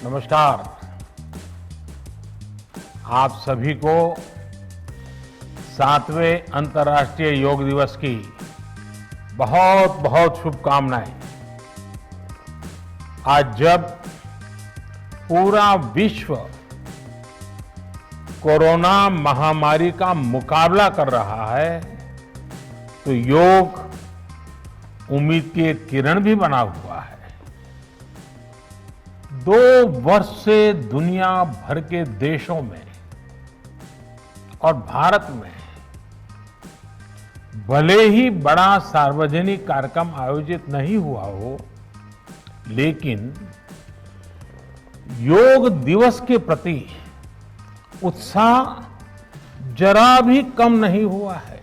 नमस्कार। आप सभी को 7वें अंतर्राष्ट्रीय योग दिवस की बहुत बहुत शुभकामनाएं। आज जब पूरा विश्व कोरोना महामारी का मुकाबला कर रहा है तो योग उम्मीद की एक किरण भी बना हुआ है। 2 वर्ष से दुनिया भर के देशों में और भारत में भले ही बड़ा सार्वजनिक कार्यक्रम आयोजित नहीं हुआ हो, लेकिन योग दिवस के प्रति उत्साह जरा भी कम नहीं हुआ है।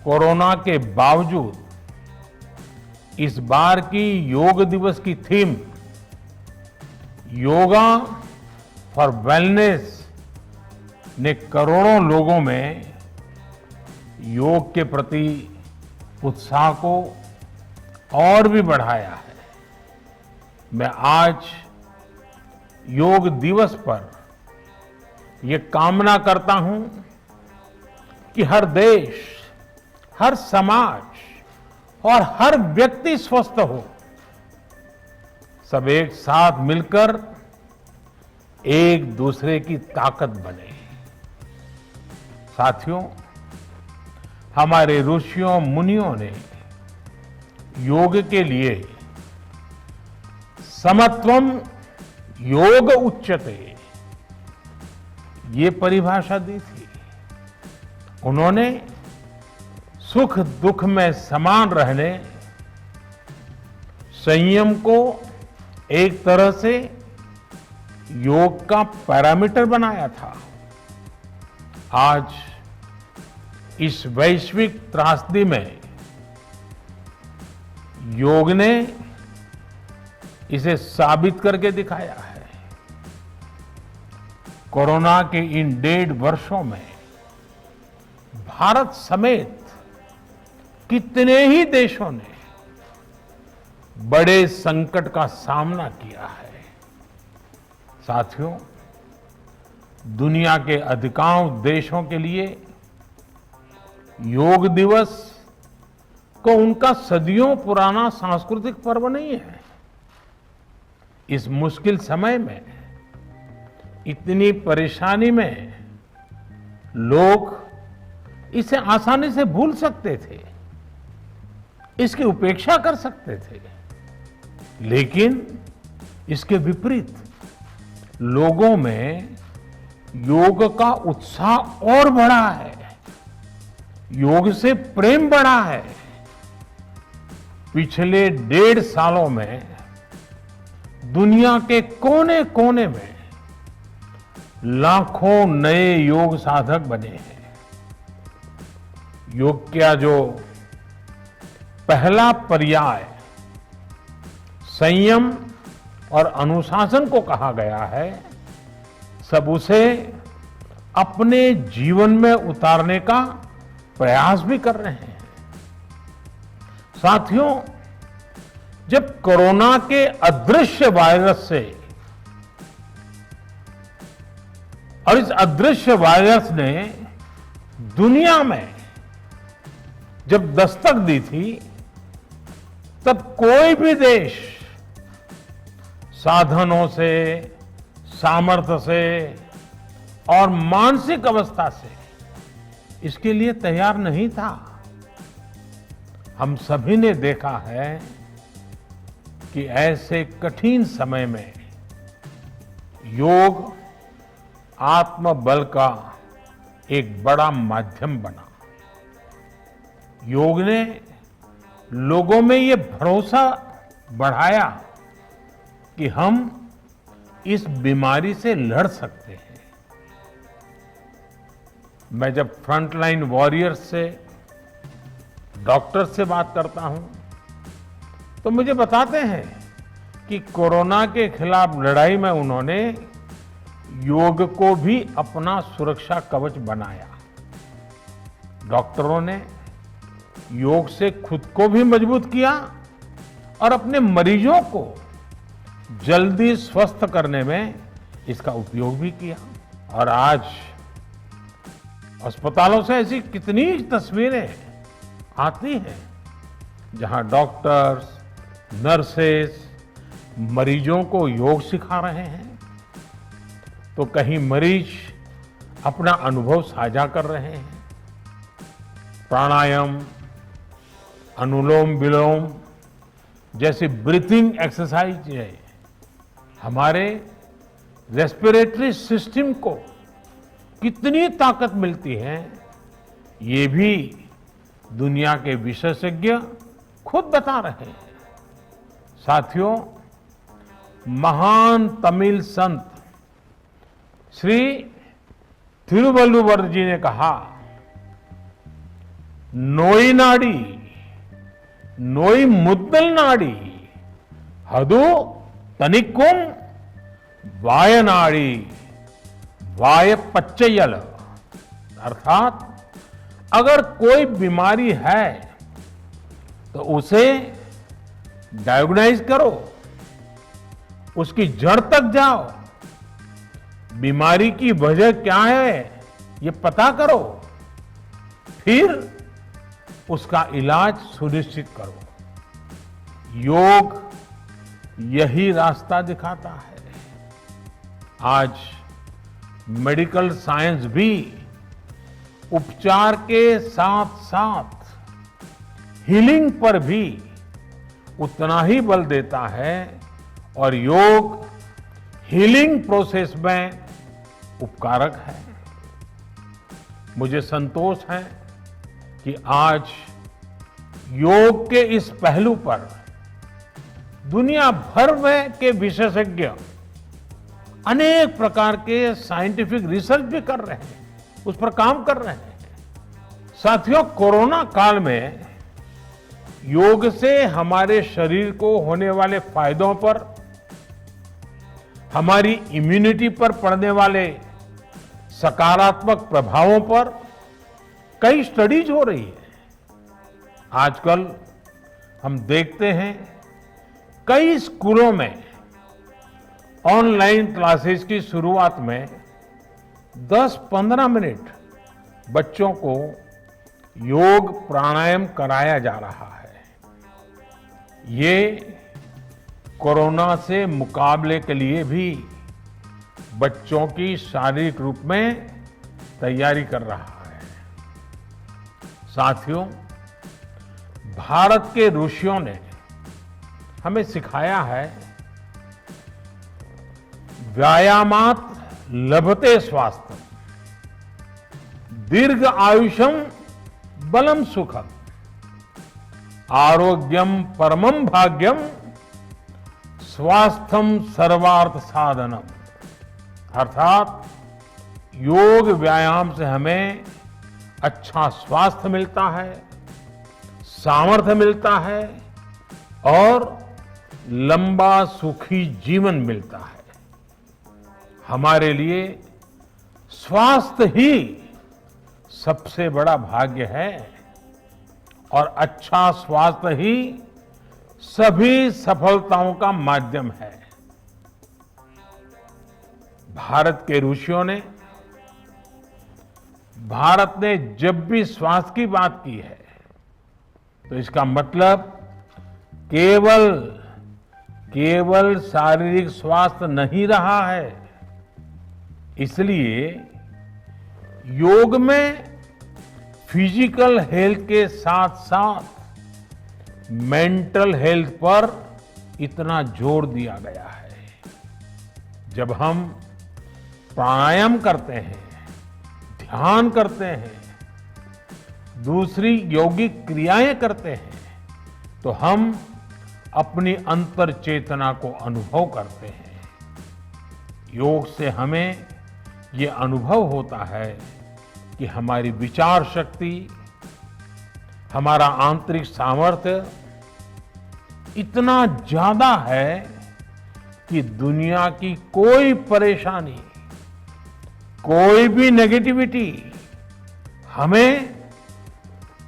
कोरोना के बावजूद इस बार की योग दिवस की थीम योगा फॉर वेलनेस ने करोड़ों लोगों में योग के प्रति उत्साह को और भी बढ़ाया है। मैं आज योग दिवस पर यह कामना करता हूं कि हर देश, हर समाज और हर व्यक्ति स्वस्थ हो। सब एक साथ मिलकर एक दूसरे की ताकत बने। साथियों, हमारे ऋषियों मुनियों ने योग के लिए समत्वम योग उच्यते ये परिभाषा दी थी। उन्होंने सुख दुख में समान रहने, संयम को एक तरह से योग का पैरामीटर बनाया था। आज इस वैश्विक त्रासदी में योग ने इसे साबित करके दिखाया है। कोरोना के इन 1.5 वर्षों में भारत समेत कितने ही देशों ने बड़े संकट का सामना किया है। साथियों, दुनिया के अधिकांश देशों के लिए योग दिवस को उनका सदियों पुराना सांस्कृतिक पर्व नहीं है। इस मुश्किल समय में, इतनी परेशानी में लोग इसे आसानी से भूल सकते थे, इसकी उपेक्षा कर सकते थे, लेकिन इसके विपरीत लोगों में योग का उत्साह और बढ़ा है, योग से प्रेम बढ़ा है। पिछले 1.5 सालों में दुनिया के कोने कोने में लाखों नए योग साधक बने हैं। योग का जो पहला पर्याय संयम और अनुशासन को कहा गया है, सब उसे अपने जीवन में उतारने का प्रयास भी कर रहे हैं। साथियों, जब कोरोना के अदृश्य वायरस से और इस अदृश्य वायरस ने दुनिया में जब दस्तक दी थी, तब कोई भी देश साधनों से, सामर्थ्य से और मानसिक अवस्था से इसके लिए तैयार नहीं था। हम सभी ने देखा है कि ऐसे कठिन समय में योग आत्मबल का एक बड़ा माध्यम बना। योग ने लोगों में ये भरोसा बढ़ाया कि हम इस बीमारी से लड़ सकते हैं। मैं जब फ्रंटलाइन वॉरियर्स से, डॉक्टर से बात करता हूं, तो मुझे बताते हैं कि कोरोना के खिलाफ लड़ाई में उन्होंने योग को भी अपना सुरक्षा कवच बनाया। डॉक्टरों ने योग से खुद को भी मजबूत किया और अपने मरीजों को जल्दी स्वस्थ करने में इसका उपयोग भी किया। और आज अस्पतालों से ऐसी कितनी तस्वीरें आती हैं जहां डॉक्टर्स, नर्सेस मरीजों को योग सिखा रहे हैं, तो कहीं मरीज अपना अनुभव साझा कर रहे हैं। प्राणायाम, अनुलोम विलोम जैसी ब्रीथिंग एक्सरसाइज हमारे रेस्पिरेटरी सिस्टम को कितनी ताकत मिलती है, ये भी दुनिया के विशेषज्ञ खुद बता रहे हैं। साथियों, महान तमिल संत श्री तिरुवल्लुवर जी ने कहा, नोई नाडी नोई मुद्दल नाडी हदु तनिक्कुम वायनाडी वाय पच्चयल। अर्थात अगर कोई बीमारी है तो उसे डायग्नाइज करो, उसकी जड़ तक जाओ, बीमारी की वजह क्या है ये पता करो, फिर उसका इलाज सुनिश्चित करो। योग यही रास्ता दिखाता है। आज मेडिकल साइंस भी उपचार के साथ साथ हीलिंग पर भी उतना ही बल देता है और योग हीलिंग प्रोसेस में उपकारक है। मुझे संतोष है कि आज योग के इस पहलू पर दुनिया भर में के विशेषज्ञ अनेक प्रकार के साइंटिफिक रिसर्च भी कर रहे हैं, उस पर काम कर रहे हैं। साथियों, कोरोना काल में योग से हमारे शरीर को होने वाले फायदों पर, हमारी इम्यूनिटी पर पड़ने वाले सकारात्मक प्रभावों पर कई स्टडीज हो रही है। आजकल हम देखते हैं कई स्कूलों में ऑनलाइन क्लासेस की शुरुआत में 10-15 मिनट बच्चों को योग प्राणायाम कराया जा रहा है। ये कोरोना से मुकाबले के लिए भी बच्चों की शारीरिक रूप में तैयारी कर रहा है। साथियों, भारत के ऋषियों ने हमें सिखाया है, व्यायामात लभते स्वास्थ्य, दीर्घ आयुषम बलम सुखम, आरोग्यम परमम भाग्यम, स्वास्थ्यम सर्वार्थ साधनम। अर्थात योग व्यायाम से हमें अच्छा स्वास्थ्य मिलता है, सामर्थ्य मिलता है और लंबा सुखी जीवन मिलता है। हमारे लिए स्वास्थ्य ही सबसे बड़ा भाग्य है और अच्छा स्वास्थ्य ही सभी सफलताओं का माध्यम है। भारत के ऋषियों ने, भारत ने जब भी स्वास्थ्य की बात की है तो इसका मतलब केवल शारीरिक स्वास्थ्य नहीं रहा है। इसलिए योग में फिजिकल हेल्थ के साथ साथ मेंटल हेल्थ पर इतना जोर दिया गया है। जब हम प्राणायाम करते हैं, ध्यान करते हैं, दूसरी यौगिक क्रियाएं करते हैं, तो हम अपनी अंतर चेतना को अनुभव करते हैं। योग से हमें ये अनुभव होता है कि हमारी विचार शक्ति, हमारा आंतरिक सामर्थ्य इतना ज्यादा है कि दुनिया की कोई परेशानी, कोई भी नेगेटिविटी हमें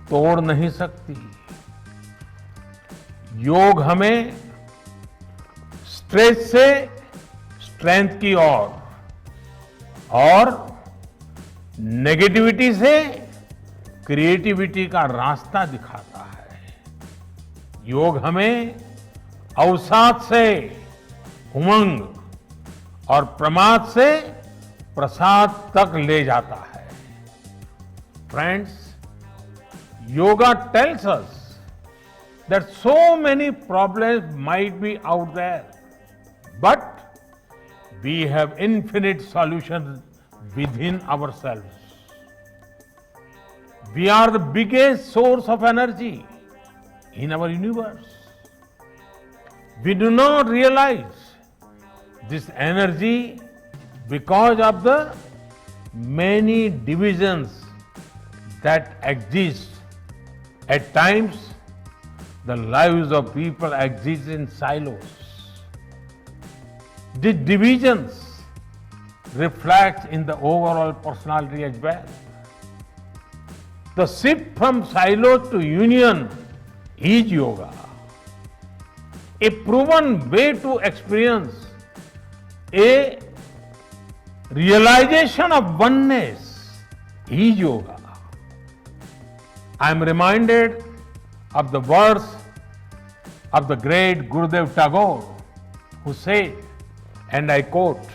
तोड़ नहीं सकती। योग हमें स्ट्रेस से स्ट्रेंथ की ओर और नेगेटिविटी से क्रिएटिविटी का रास्ता दिखाता है। योग हमें अवसाद से उमंग और प्रमाद से प्रसाद तक ले जाता है। Friends, yoga tells us that so many problems might be out there, but we have infinite solutions within ourselves. We are the biggest source of energy in our universe. We do not realize this energy because of the many divisions that exist. At times, the lives of people exist in silos. These divisions reflect in the overall personality as well. The shift from silos to union is yoga. A proven way to experience a realization of oneness is yoga. I am reminded of the words of the great Gurudev Tagore, who said, and I quote,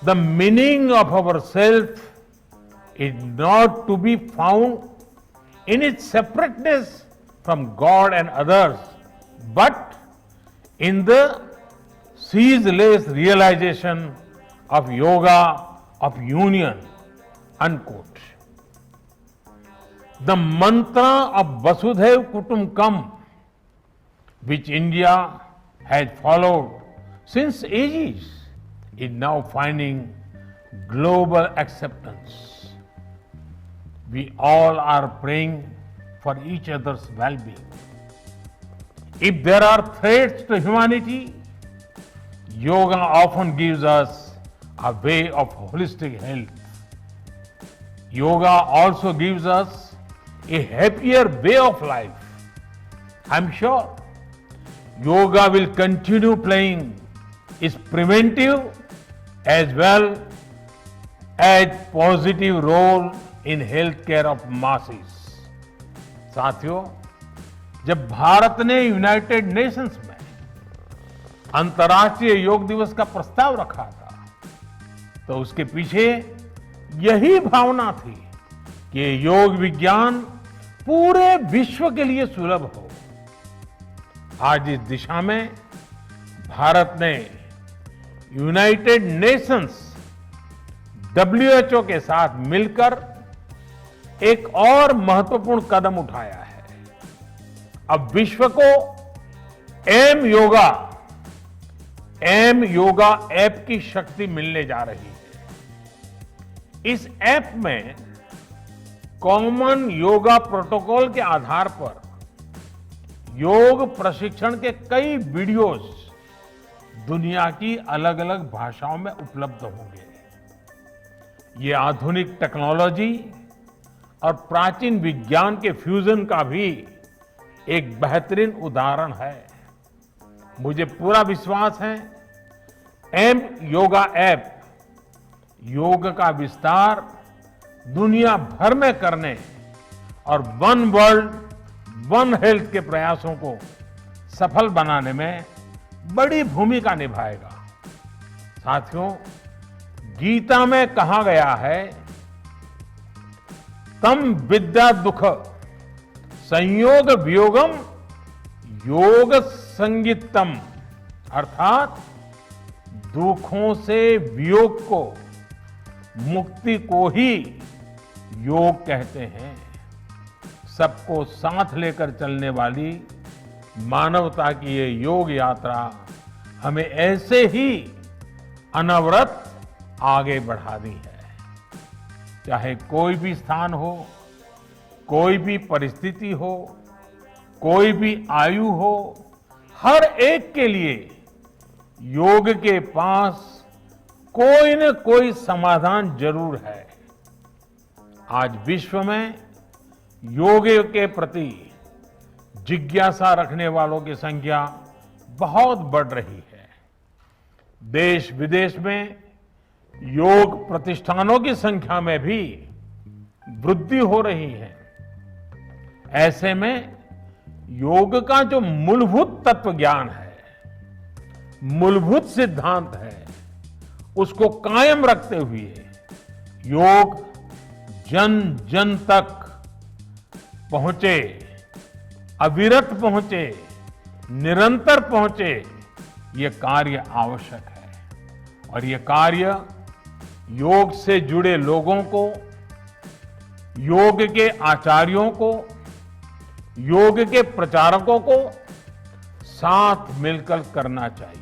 "The meaning of our self is not to be found in its separateness from God and others, but in the ceaseless realization of yoga of union," unquote. The mantra of Vasudhaiv Kutumbakam, which India has followed since ages, is now finding global acceptance. We all are praying for each other's well-being. If there are threats to humanity, yoga often gives us a way of holistic health. Yoga also gives us a happier way of life. I'm sure yoga will continue playing its preventive as well as positive role in healthcare of masses. साथियों, जब भारत ने United Nations में अंतर्राष्ट्रीय योग दिवस का प्रस्ताव रखा था, तो उसके पीछे यही भावना थी कि योग विज्ञान पूरे विश्व के लिए सुलभ हो। आज इस दिशा में भारत ने यूनाइटेड नेशंस WHO के साथ मिलकर एक और महत्वपूर्ण कदम उठाया है। अब विश्व को एम योगा ऐप की शक्ति मिलने जा रही है। इस ऐप में कॉमन योगा प्रोटोकॉल के आधार पर योग प्रशिक्षण के कई वीडियोस दुनिया की अलग अलग भाषाओं में उपलब्ध होंगे। ये आधुनिक टेक्नोलॉजी और प्राचीन विज्ञान के फ्यूजन का भी एक बेहतरीन उदाहरण है। मुझे पूरा विश्वास है एम योगा ऐप योग का विस्तार दुनिया भर में करने और वन वर्ल्ड वन हेल्थ के प्रयासों को सफल बनाने में बड़ी भूमिका निभाएगा। साथियों, गीता में कहा गया है, तम विद्या दुख संयोग वियोगम योग संगीतम, अर्थात दुखों से वियोग को, मुक्ति को ही योग कहते हैं। सबको साथ लेकर चलने वाली मानवता की ये योग यात्रा हमें ऐसे ही अनवरत आगे बढ़ानी है। चाहे कोई भी स्थान हो, कोई भी परिस्थिति हो, कोई भी आयु हो, हर एक के लिए योग के पास कोई न कोई समाधान जरूर है। आज विश्व में योग के प्रति जिज्ञासा रखने वालों की संख्या बहुत बढ़ रही है। देश विदेश में योग प्रतिष्ठानों की संख्या में भी वृद्धि हो रही है। ऐसे में योग का जो मूलभूत तत्व ज्ञान है, मूलभूत सिद्धांत है, उसको कायम रखते हुए योग जन जन तक पहुंचे, अविरत पहुंचे, निरंतर पहुंचे, ये कार्य आवश्यक है। और ये कार्य योग से जुड़े लोगों को, योग के आचार्यों को, योग के प्रचारकों को साथ मिलकर करना चाहिए।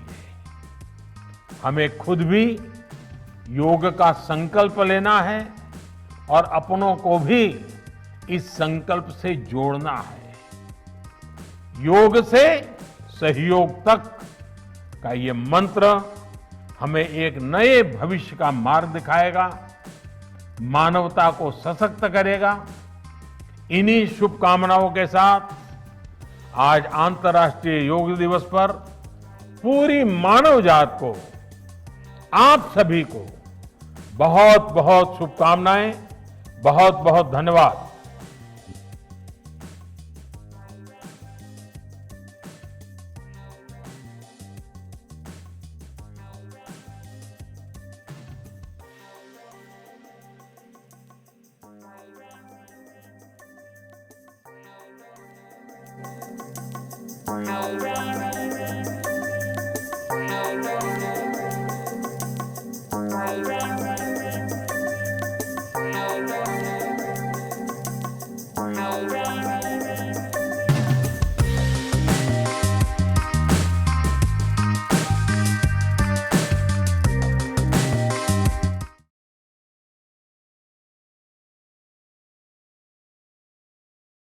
हमें खुद भी योग का संकल्प लेना है और अपनों को भी इस संकल्प से जोड़ना है। योग से सहयोग तक का ये मंत्र हमें एक नए भविष्य का मार्ग दिखाएगा, मानवता को सशक्त करेगा। इन्हीं शुभकामनाओं के साथ आज अंतर्राष्ट्रीय योग दिवस पर पूरी मानव जात को, आप सभी को बहुत बहुत शुभकामनाएं, बहुत बहुत धन्यवाद। Thank you.